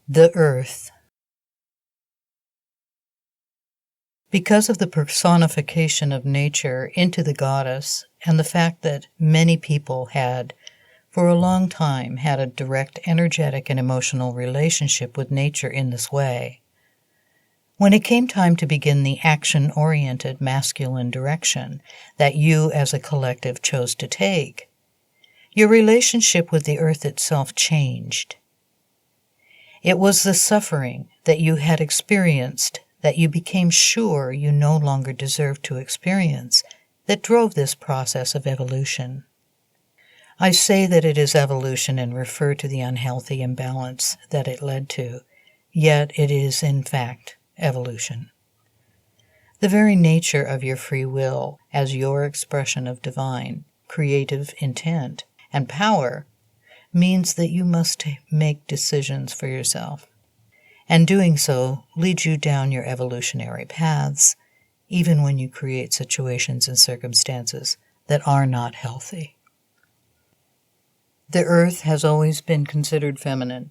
The Earth. Because of the personification of nature into the goddess and the fact that many people had, for a long time, had a direct energetic and emotional relationship with nature in this way, when it came time to begin the action-oriented masculine direction that you as a collective chose to take, your relationship with the earth itself changed. It was the suffering that you had experienced that you became sure you no longer deserved to experience that drove this process of evolution. I say that it is evolution and refer to the unhealthy imbalance that it led to, yet it is in fact evolution. The very nature of your free will as your expression of divine, creative intent and power means that you must make decisions for yourself, and doing so leads you down your evolutionary paths, even when you create situations and circumstances that are not healthy. The earth has always been considered feminine.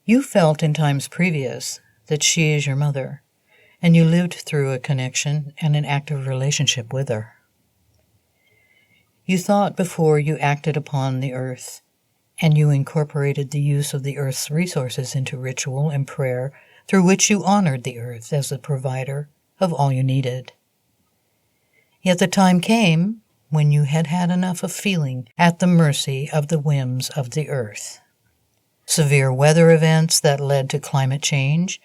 You felt in times previous that she is your mother, and you lived through a connection and an active relationship with her. You thought before you acted upon the earth, and you incorporated the use of the earth's resources into ritual and prayer through which you honored the earth as the provider of all you needed. Yet the time came when you had had enough of feeling at the mercy of the whims of the earth. Severe weather events that led to climate change,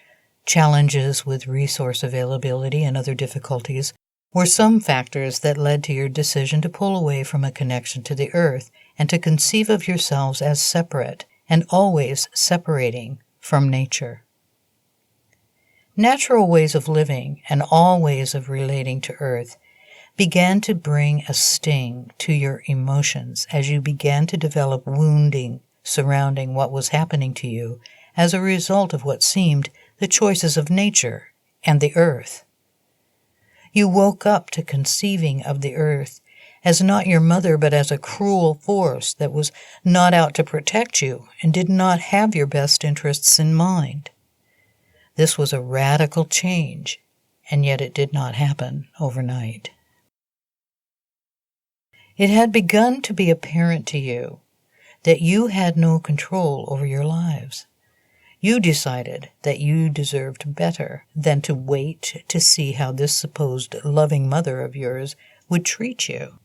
challenges with resource availability and other difficulties were some factors that led to your decision to pull away from a connection to the earth and to conceive of yourselves as separate and always separating from nature. Natural ways of living and all ways of relating to earth began to bring a sting to your emotions as you began to develop wounding surrounding what was happening to you as a result of what seemed the choices of nature and the earth. You woke up to conceiving of the earth as not your mother but as a cruel force that was not out to protect you and did not have your best interests in mind. This was a radical change, and yet it did not happen overnight. It had begun to be apparent to you that you had no control over your lives. You decided that you deserved better than to wait to see how this supposed loving mother of yours would treat you.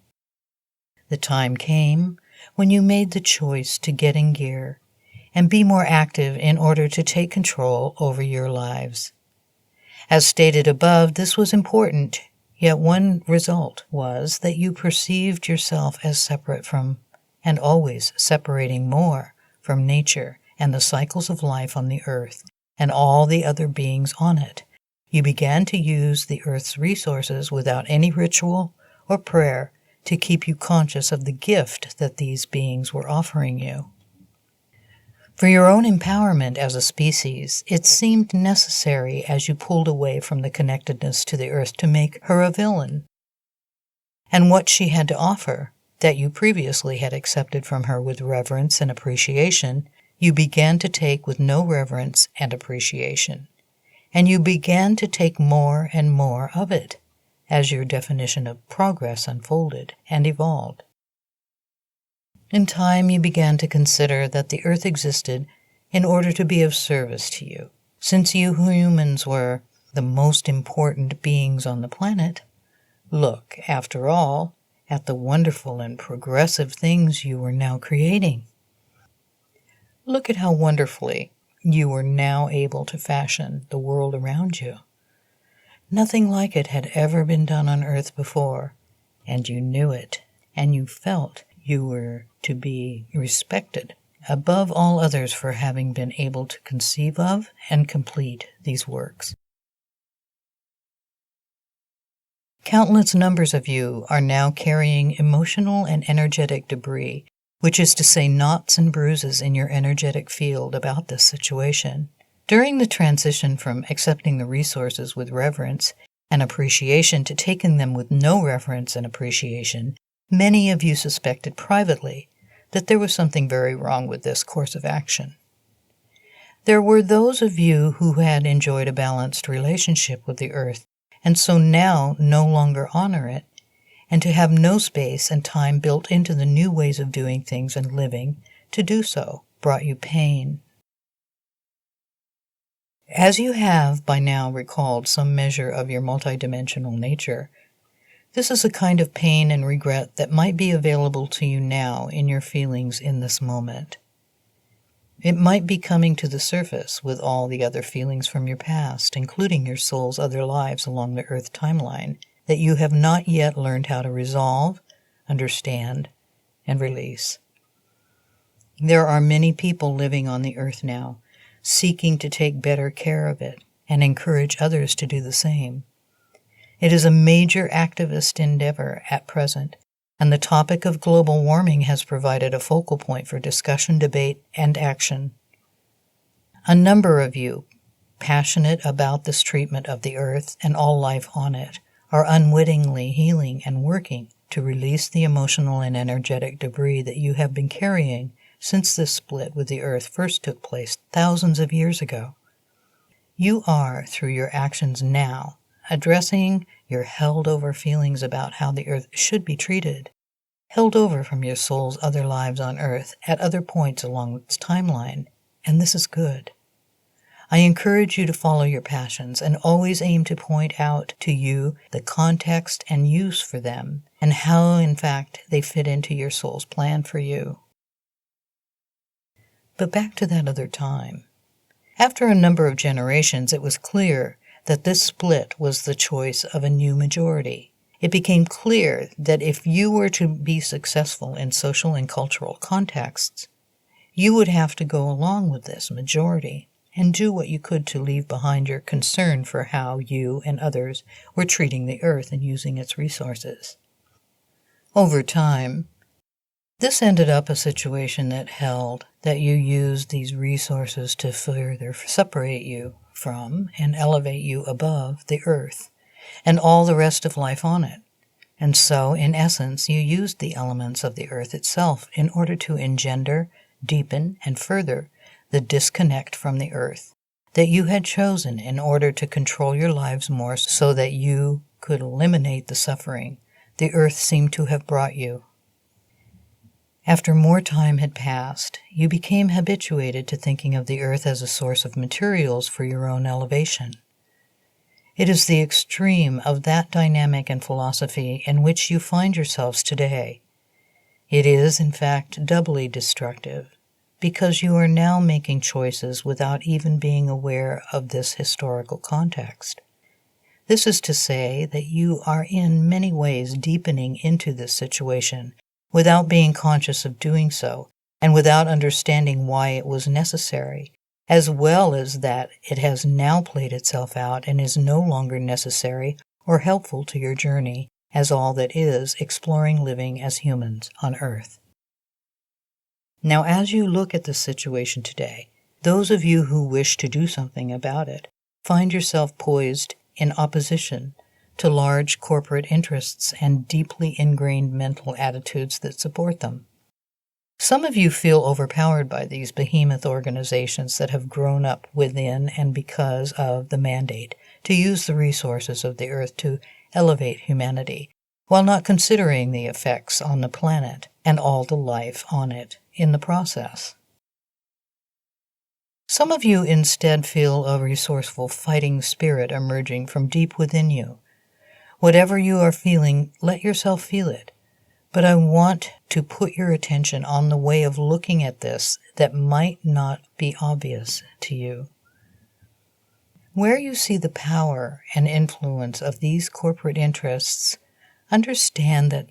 The time came when you made the choice to get in gear and be more active in order to take control over your lives. As stated above, this was important, yet one result was that you perceived yourself as separate from, and always separating more from nature and the cycles of life on the earth and all the other beings on it. You began to use the earth's resources without any ritual or prayer to keep you conscious of the gift that these beings were offering you. For your own empowerment as a species, it seemed necessary as you pulled away from the connectedness to the earth to make her a villain. And what she had to offer, that you previously had accepted from her with reverence and appreciation, you began to take with no reverence and appreciation, and you began to take more and more of it as your definition of progress unfolded and evolved. In time, you began to consider that the earth existed in order to be of service to you. Since you humans were the most important beings on the planet, look, after all, at the wonderful and progressive things you were now creating. Look at how wonderfully you were now able to fashion the world around you. Nothing like it had ever been done on earth before, and you knew it, and you felt you were to be respected above all others for having been able to conceive of and complete these works. Countless numbers of you are now carrying emotional and energetic debris, which is to say knots and bruises in your energetic field about this situation. During the transition from accepting the resources with reverence and appreciation to taking them with no reverence and appreciation, many of you suspected privately that there was something very wrong with this course of action. There were those of you who had enjoyed a balanced relationship with the earth, and so now no longer honor it, and to have no space and time built into the new ways of doing things and living to do so brought you pain. As you have by now recalled some measure of your multidimensional nature, this is a kind of pain and regret that might be available to you now in your feelings in this moment. It might be coming to the surface with all the other feelings from your past, including your soul's other lives along the Earth timeline, that you have not yet learned how to resolve, understand, and release. There are many people living on the Earth now, seeking to take better care of it and encourage others to do the same. It is a major activist endeavor at present, and the topic of global warming has provided a focal point for discussion, debate, and action. A number of you, passionate about this treatment of the Earth and all life on it, are unwittingly healing and working to release the emotional and energetic debris that you have been carrying since this split with the Earth first took place thousands of years ago. You are, through your actions now, addressing your held-over feelings about how the Earth should be treated, held over from your soul's other lives on Earth at other points along its timeline, and this is good. I encourage you to follow your passions and always aim to point out to you the context and use for them, and how, in fact, they fit into your soul's plan for you. But back to that other time. After a number of generations, it was clear that this split was the choice of a new majority. It became clear that if you were to be successful in social and cultural contexts, you would have to go along with this majority and do what you could to leave behind your concern for how you and others were treating the Earth and using its resources. Over time, this ended up a situation that held that you used these resources to further separate you from and elevate you above the Earth and all the rest of life on it. And so, in essence, you used the elements of the Earth itself in order to engender, deepen, and further the disconnect from the Earth that you had chosen in order to control your lives more so that you could eliminate the suffering the Earth seemed to have brought you. After more time had passed, you became habituated to thinking of the Earth as a source of materials for your own elevation. It is the extreme of that dynamic and philosophy in which you find yourselves today. It is, in fact, doubly destructive, because you are now making choices without even being aware of this historical context. This is to say that you are in many ways deepening into this situation without being conscious of doing so, and without understanding why it was necessary, as well as that it has now played itself out and is no longer necessary or helpful to your journey as all that is exploring living as humans on Earth. Now, as you look at the situation today, those of you who wish to do something about it find yourself poised in opposition to large corporate interests and deeply ingrained mental attitudes that support them. Some of you feel overpowered by these behemoth organizations that have grown up within and because of the mandate to use the resources of the Earth to elevate humanity, while not considering the effects on the planet and all the life on it in the process. Some of you instead feel a resourceful fighting spirit emerging from deep within you. Whatever you are feeling, let yourself feel it. But I want to put your attention on the way of looking at this that might not be obvious to you. Where you see the power and influence of these corporate interests, understand that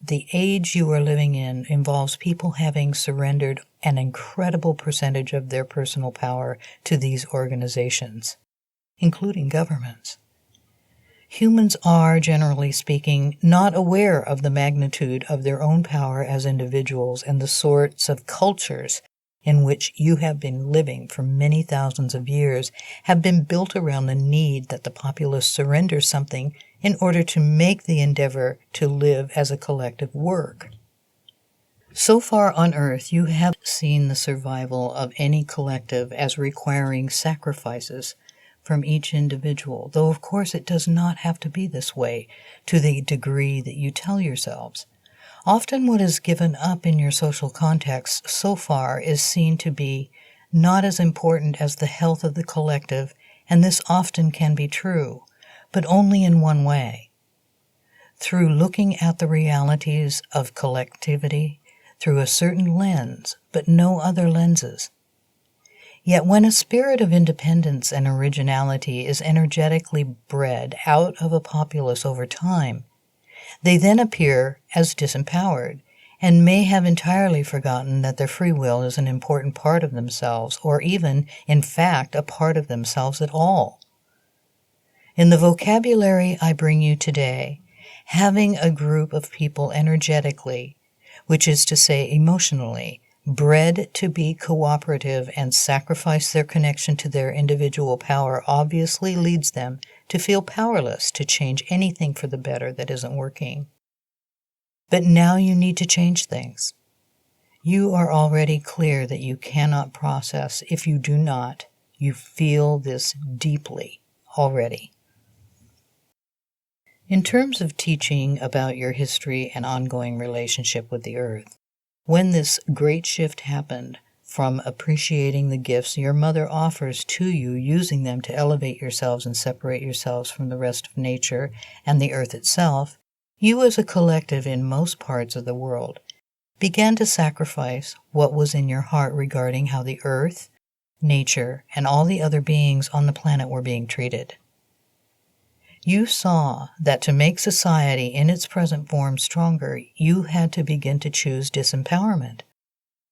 the age you are living in involves people having surrendered an incredible percentage of their personal power to these organizations, including governments. Humans are, generally speaking, not aware of the magnitude of their own power as individuals and the sorts of cultures in which you have been living for many thousands of years have been built around the need that the populace surrender something in order to make the endeavor to live as a collective work. So far on Earth, you have seen the survival of any collective as requiring sacrifices from each individual, though of course it does not have to be this way to the degree that you tell yourselves. Often what is given up in your social context so far is seen to be not as important as the health of the collective, and this often can be true, but only in one way. Through looking at the realities of collectivity through a certain lens, but no other lenses. Yet when a spirit of independence and originality is energetically bred out of a populace over time, they then appear as disempowered and may have entirely forgotten that their free will is an important part of themselves, or even, in fact, a part of themselves at all. In the vocabulary I bring you today, having a group of people energetically, which is to say emotionally, bred to be cooperative and sacrifice their connection to their individual power obviously leads them to feel powerless to change anything for the better that isn't working. But now you need to change things. You are already clear that you cannot process if you do not. You feel this deeply already. In terms of teaching about your history and ongoing relationship with the earth, when this great shift happened from appreciating the gifts your mother offers to you, using them to elevate yourselves and separate yourselves from the rest of nature and the earth itself, you as a collective in most parts of the world began to sacrifice what was in your heart regarding how the earth, nature, and all the other beings on the planet were being treated. You saw that to make society in its present form stronger, you had to begin to choose disempowerment.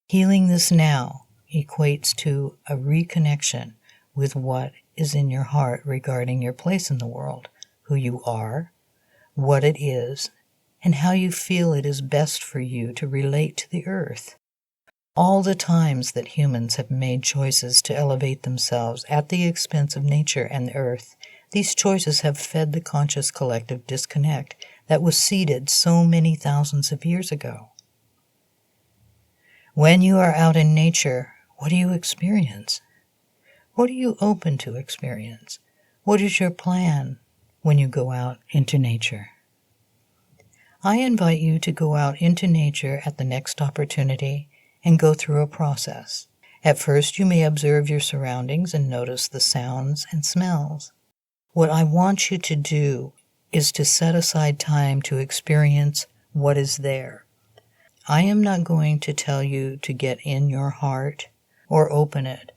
Healing this now equates to a reconnection with what is in your heart regarding your place in the world, who you are, what it is, and how you feel it is best for you to relate to the earth. All the times that humans have made choices to elevate themselves at the expense of nature and the earth, these choices have fed the conscious collective disconnect that was seeded so many thousands of years ago. When you are out in nature, what do you experience? What are you open to experience? What is your plan when you go out into nature? I invite you to go out into nature at the next opportunity and go through a process. At first, you may observe your surroundings and notice the sounds and smells. What I want you to do is to set aside time to experience what is there. I am not going to tell you to get in your heart or open it,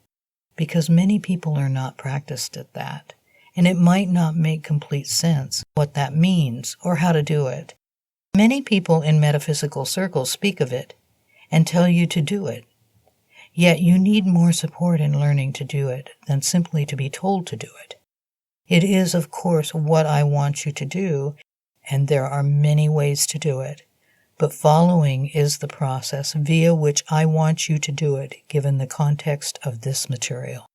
because many people are not practiced at that, and it might not make complete sense what that means or how to do it. Many people in metaphysical circles speak of it and tell you to do it, yet you need more support in learning to do it than simply to be told to do it. It is, of course, what I want you to do, and there are many ways to do it, but following is the process via which I want you to do it, given the context of this material.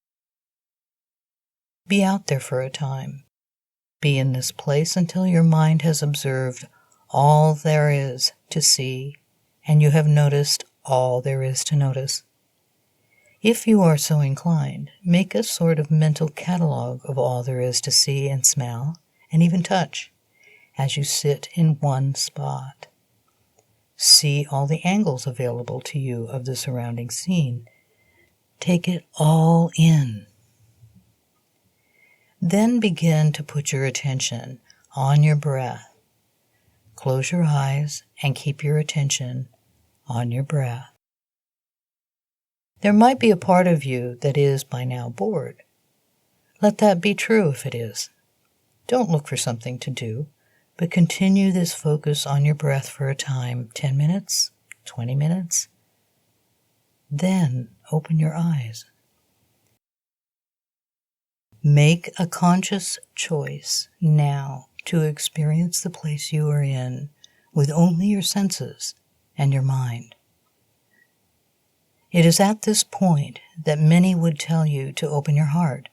Be out there for a time. Be in this place until your mind has observed all there is to see, and you have noticed all there is to notice. If you are so inclined, make a sort of mental catalog of all there is to see and smell, and even touch, as you sit in one spot. See all the angles available to you of the surrounding scene. Take it all in. Then begin to put your attention on your breath. Close your eyes and keep your attention on your breath. There might be a part of you that is by now bored. Let that be true if it is. Don't look for something to do, but continue this focus on your breath for a time, 10 minutes, 20 minutes. Then open your eyes. Make a conscious choice now to experience the place you are in with only your senses and your mind. It is at this point that many would tell you to open your heart.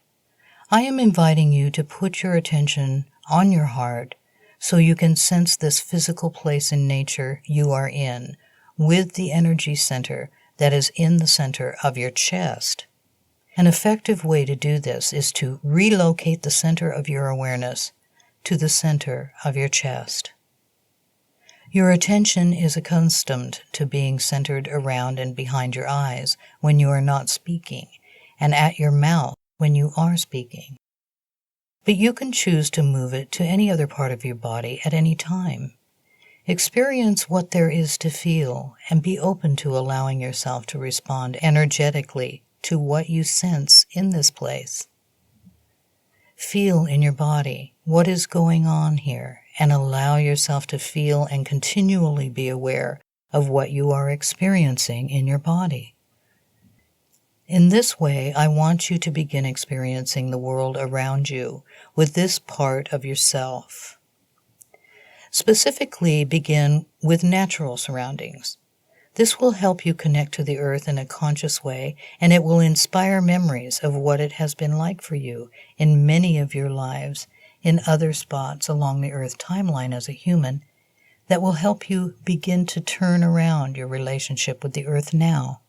I am inviting you to put your attention on your heart so you can sense this physical place in nature you are in, with the energy center that is in the center of your chest. An effective way to do this is to relocate the center of your awareness to the center of your chest. Your attention is accustomed to being centered around and behind your eyes when you are not speaking, and at your mouth when you are speaking. But you can choose to move it to any other part of your body at any time. Experience what there is to feel and be open to allowing yourself to respond energetically to what you sense in this place. Feel in your body what is going on here and allow yourself to feel and continually be aware of what you are experiencing in your body. In this way, I want you to begin experiencing the world around you with this part of yourself. Specifically, begin with natural surroundings. This will help you connect to the earth in a conscious way, and it will inspire memories of what it has been like for you in many of your lives in other spots along the earth timeline as a human that will help you begin to turn around your relationship with the earth now.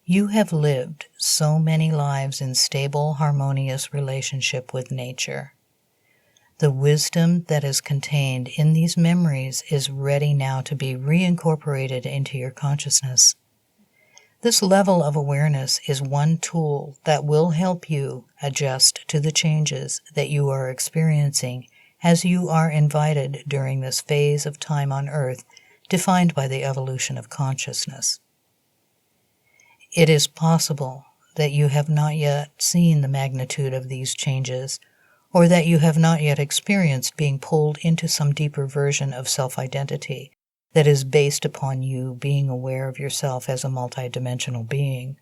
You have lived so many lives in stable, harmonious relationship with nature. The wisdom that is contained in these memories is ready now to be reincorporated into your consciousness. This level of awareness is one tool that will help you adjust to the changes that you are experiencing as you are invited during this phase of time on Earth defined by the evolution of consciousness. It is possible that you have not yet seen the magnitude of these changes, or that you have not yet experienced being pulled into some deeper version of self-identity that is based upon you being aware of yourself as a multidimensional being.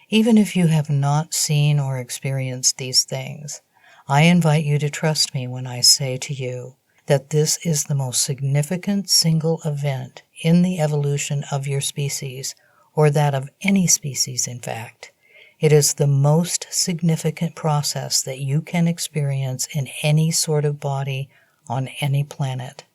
Even if you have not seen or experienced these things, I invite you to trust me when I say to you that this is the most significant single event in the evolution of your species, or that of any species, in fact. It is the most significant process that you can experience in any sort of body on any planet.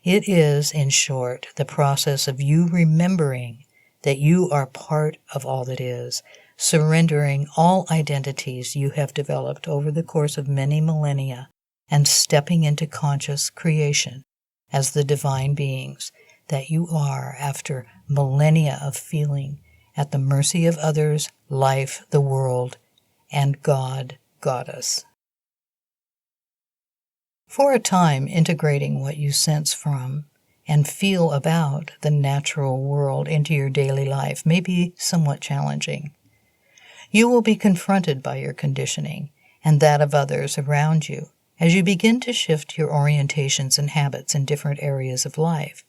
It is, in short, the process of you remembering that you are part of all that is, surrendering all identities you have developed over the course of many millennia, and stepping into conscious creation as the divine beings that you are after millennia of feeling at the mercy of others, life, the world, and God, Goddess. For a time, integrating what you sense from and feel about the natural world into your daily life may be somewhat challenging. You will be confronted by your conditioning and that of others around you as you begin to shift your orientations and habits in different areas of life.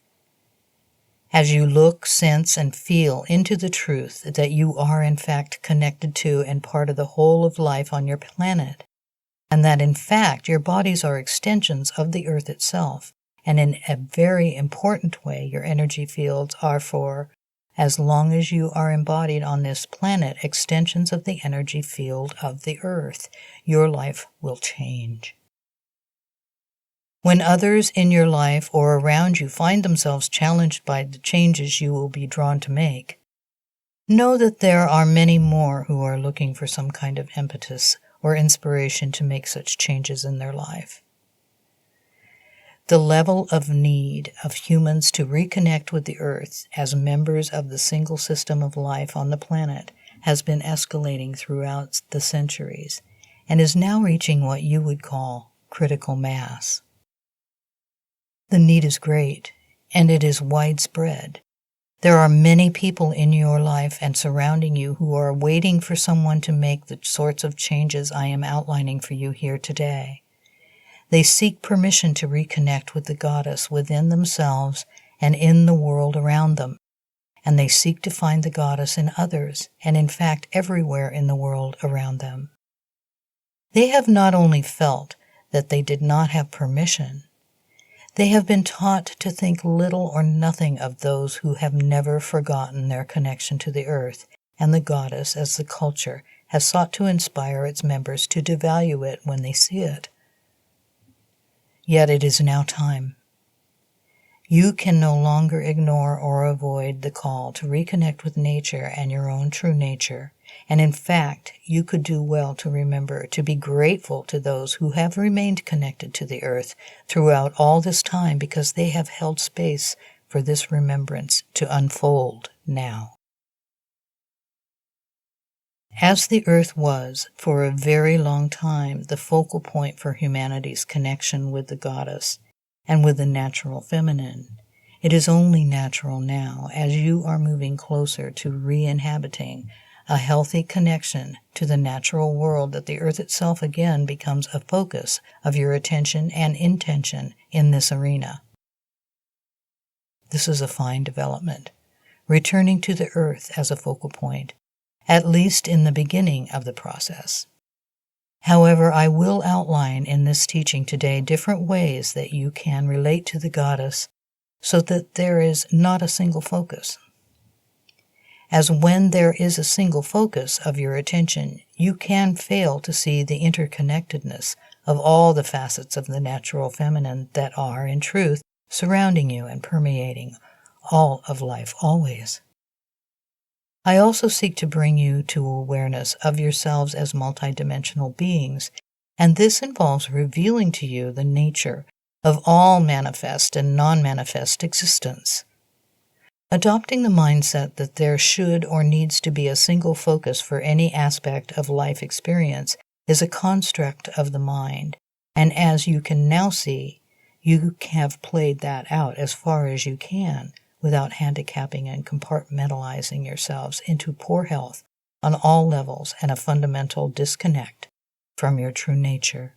As you look, sense, and feel into the truth that you are in fact connected to and part of the whole of life on your planet, and that in fact your bodies are extensions of the earth itself, and in a very important way your energy fields are for, as long as you are embodied on this planet, extensions of the energy field of the earth, your life will change. When others in your life or around you find themselves challenged by the changes you will be drawn to make, know that there are many more who are looking for some kind of impetus or inspiration to make such changes in their life. The level of need of humans to reconnect with the earth as members of the single system of life on the planet has been escalating throughout the centuries and is now reaching what you would call critical mass. The need is great, and it is widespread. There are many people in your life and surrounding you who are waiting for someone to make the sorts of changes I am outlining for you here today. They seek permission to reconnect with the goddess within themselves and in the world around them, and they seek to find the goddess in others, and in fact everywhere in the world around them. They have not only felt that they did not have permission, they have been taught to think little or nothing of those who have never forgotten their connection to the earth and the goddess, as the culture has sought to inspire its members to devalue it when they see it. Yet it is now time. You can no longer ignore or avoid the call to reconnect with nature and your own true nature. And in fact, you could do well to remember to be grateful to those who have remained connected to the earth throughout all this time, because they have held space for this remembrance to unfold now. As the earth was, for a very long time, the focal point for humanity's connection with the goddess and with the natural feminine, it is only natural now, as you are moving closer to re-inhabiting a healthy connection to the natural world, that the earth itself again becomes a focus of your attention and intention in this arena. This is a fine development, returning to the earth as a focal point, at least in the beginning of the process. However, I will outline in this teaching today different ways that you can relate to the goddess so that there is not a single focus. As when there is a single focus of your attention, you can fail to see the interconnectedness of all the facets of the natural feminine that are, in truth, surrounding you and permeating all of life always. I also seek to bring you to awareness of yourselves as multidimensional beings, and this involves revealing to you the nature of all manifest and non-manifest existence. Adopting the mindset that there should or needs to be a single focus for any aspect of life experience is a construct of the mind, and as you can now see, you have played that out as far as you can without handicapping and compartmentalizing yourselves into poor health on all levels and a fundamental disconnect from your true nature.